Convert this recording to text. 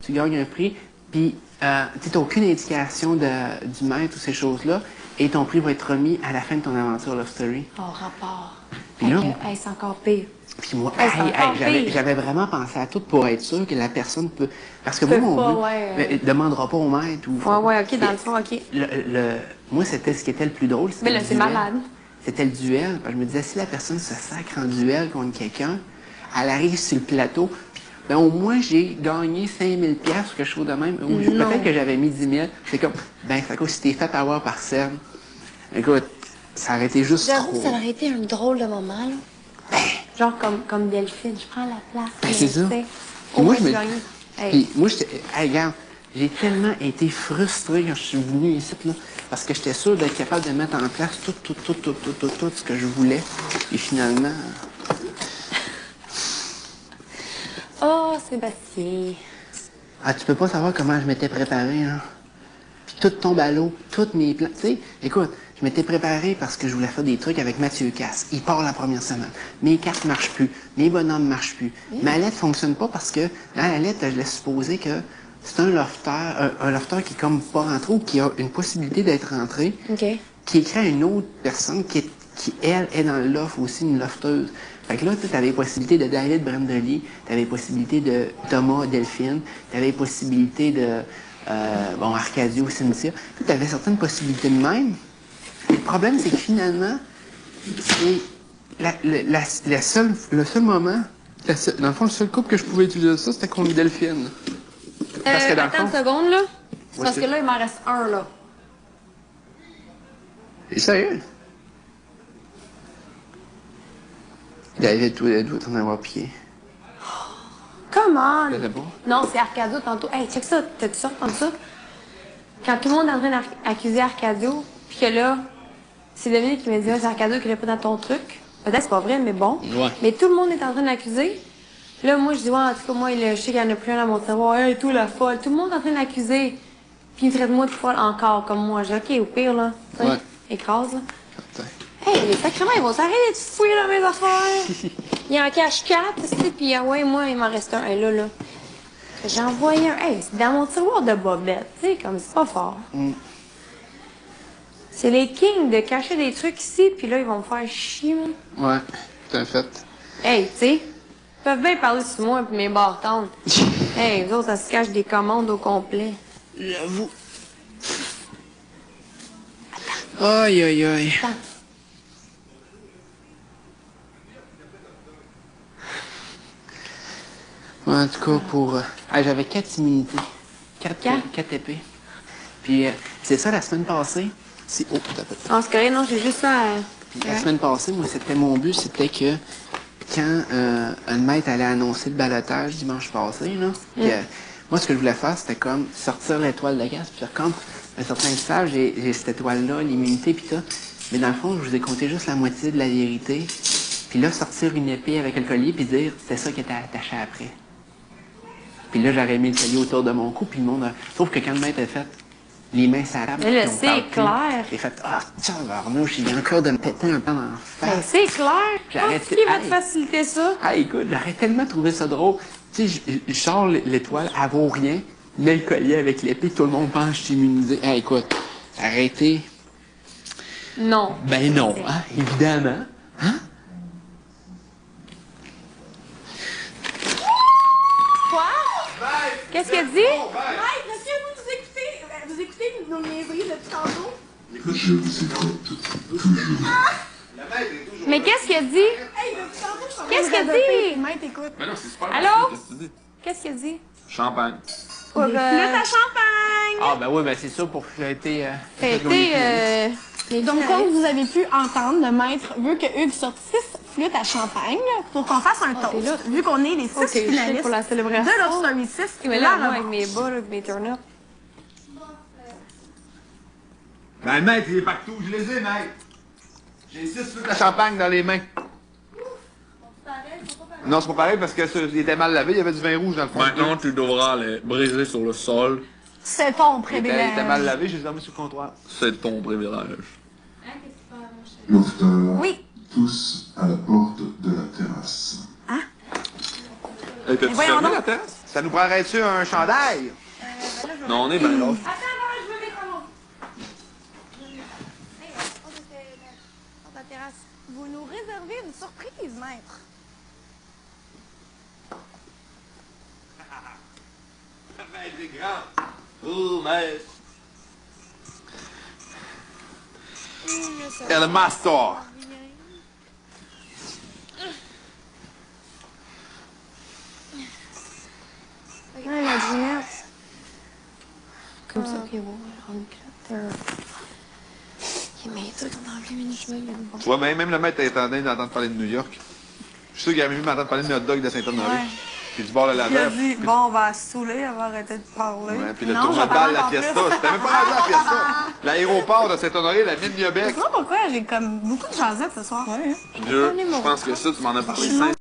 tu gagnes un prix, puis tu n'as aucune indication du maître ou ces choses-là, et ton prix va être remis à la fin de ton aventure Love Story. Oh, rapport. Puis là, C'est encore pire. puis moi, Hey, j'avais vraiment pensé à tout pour être sûr que la personne peut... Parce que moi, mon but, demandera pas au maître ou... Ouais, OK, dans le fond, OK. Moi, c'était ce qui était le plus drôle. Mais là, c'est malade. C'était le duel. Je me disais, si la personne se sacre en duel contre quelqu'un, elle arrive sur le plateau, ben au moins, j'ai gagné 5000 pièces quelque chose de même. Ou peut-être que j'avais mis 10 000. C'est comme, ben, ça cause si t'es fait avoir par scène. Écoute, ça aurait été juste trop. J'avoue, ça aurait été un drôle de moment, là. Genre comme Delphine, je prends la place. Ben, c'est ça. Puis moi, Hey. Moi, j'étais... Hey, regarde, j'ai tellement été frustré quand je suis venu ici, là, parce que j'étais sûr d'être capable de mettre en place tout ce que je voulais. Et finalement... Oh, Sébastien. Ah, tu peux pas savoir comment je m'étais préparé, hein. Puis tout tombe à l'eau, toutes mes plans. Tu sais, écoute, je m'étais préparé parce que je voulais faire des trucs avec Mathieu Casse. Il part la première semaine. Mes cartes marchent plus. Mes bonhommes marchent plus. Ma lettre fonctionne pas parce que dans la lettre, je laisse supposer que c'est un lofter qui est comme pas rentré ou qui a une possibilité d'être rentré. OK. Qui écrit à une autre personne qui, elle, est dans le loft aussi, une lofteuse. Fait que là, tu avais possibilité de David Brandoli, tu avais possibilité de Thomas Delphine, tu avais possibilité de Arcadio Cynthia. Tu avais certaines possibilités de même. Le problème, c'est que finalement, c'est le seul moment, dans le fond, le seul couple que je pouvais utiliser ça, c'était contre Delphine. Parce que dans le Attends fond, une seconde, là. C'est Ouais, parce que là, il m'en reste un, là. C'est sérieux? David, toi, doit t'en avoir piqué. Come on! Je sais pas. Non, c'est Arcadio tantôt. Hey, check ça. T'as-tu ça comme ça? Quand tout le monde est en train d'accuser Arcadio, puis que là, c'est Dominique qui me dit, ah, c'est Arcadio qui n'est pas dans ton truc. Peut-être c'est pas vrai, mais bon. Ouais. Mais tout le monde est en train d'accuser. Là, moi, je dis, ouais, en tout cas, moi, je sais qu'il y en a plus un dans mon cerveau. Hey, toi, la folle. Tout le monde est en train d'accuser. Puis il me traite moi de folle encore, comme moi. Je dis, OK, au pire, là. Tu sais, Ouais. écrase, là. Attends. Hey, les sacréments, ils vont s'arrêter de fouiller dans mes affaires. Il en cache 4, tu sais, puis ah ouais, moi, il m'en reste un. Hey, là. J'ai envoyé un. Hey, c'est dans mon tiroir de bobette, tu sais, comme c'est pas fort. C'est les kings de cacher des trucs ici, puis là, ils vont me faire chier, moi. Ouais, c'est un fait. Hey, tu sais, ils peuvent bien parler sur moi et mes bartendes. Hey, vous autres, ça se cache des commandes au complet. J'avoue. Aïe, aïe, aïe. Attends. Ouais, en tout cas, j'avais 4 immunités. 4 épées. Puis, c'est ça, la semaine passée. Oh, t'as pas. Ah, c'est correct, non, j'ai juste ça à... La semaine passée, moi, mon but, c'était que quand un maître allait annoncer le balotage dimanche passé, là, moi, ce que je voulais faire, c'était comme sortir l'étoile de gaz, puis comme un certain stage, j'ai cette étoile-là, l'immunité, puis ça. Mais dans le fond, je vous ai compté juste la moitié de la vérité. Puis là, sortir une épée avec le collier, puis dire, c'était ça qui était attaché après. Puis là, j'aurais mis le collier autour de mon cou, puis le monde Sauf que quand le maître a fait les mains sur la table, Mais là, puis on c'est parle plus, clair. j'ai fait, tiens, Arnouche, il vient encore de me péter un peu dans la face. Ben, c'est clair. J'ai arrêté- Qui va te Hey. faciliter ça? Ah, écoute, j'aurais tellement trouvé ça drôle. Tu sais, je sors l'étoile, elle vaut rien, mets le collier avec l'épée, tout le monde pense que je suis immunisé. Ah, écoute, arrêtez. Non. Ben non, hein, évidemment. Hein? Quoi? Qu'est-ce qu'elle dit? Mike, est-ce que vous écoutez nos niaiseries depuis tantôt? Je vous écoute toujours. Mais qu'est-ce qu'elle dit? Hey, depuis tantôt, je suis en train Qu'est-ce de qu'elle radoter. dit? Mike, écoute. Mais non, c'est super. Allô? Qu'est-ce que tu dis? Qu'est-ce qu'elle dit? Champagne. Pour, Flûte à champagne! Ah, ben oui, ben c'est ça pour fêter. Donc, comme vous avez pu entendre, le maître veut que Hugues sorte 6 flûtes à champagne pour qu'on fasse un toast. là. Vu qu'on est les 6 c'est finalistes pour la célébration. de Love Story 6, Mais la là, moi, avec revanche. mes bas, là, avec mes turn-up. Ben, le maître, il est partout. Je les ai, maître. J'ai 6 flûtes à champagne dans les mains. Non, c'est pas pareil parce que il était mal lavé, il y avait du vin rouge dans le fond. Maintenant, tu devras les briser sur le sol. C'est ton Il privilège. était mal lavé, je les ai mis sur le comptoir. C'est ton privilège. Lofter, Oui. tous à la porte de la terrasse. Était-tu voyons fermé donc. la terrasse? Ça nous prendrait-tu un chandail? Non, on est bien là. Attends, je veux mes talons. Hey, on était sur ta terrasse. Vous nous réservez une surprise, maître. Maître est grand. Oh, maître. Et le master. Ouais, la dinette. Comme ça, ok, bon, on est Ok, mais ça, quand on enlève mes cheveux, il est bon. Tu vois, même le maître est en train d'entendre parler de New York. Je suis sûr qu'il a même m'entendre parler de hot dog de Saint-Honoré. Ouais. Puis du bord de la Il a mer. dit, bon, on va se saouler, elle va arrêter de parler. Ouais, puis le Non, tournoi de j'en balle, parle la encore fiesta. plus. C'était même pas rendu la fiesta. L'aéroport de Saint-Honoré, la mine Je Miobec. sais pas pourquoi, j'ai comme beaucoup de jasettes ce soir. Ouais. Je pense que ça, tu m'en as parlé 5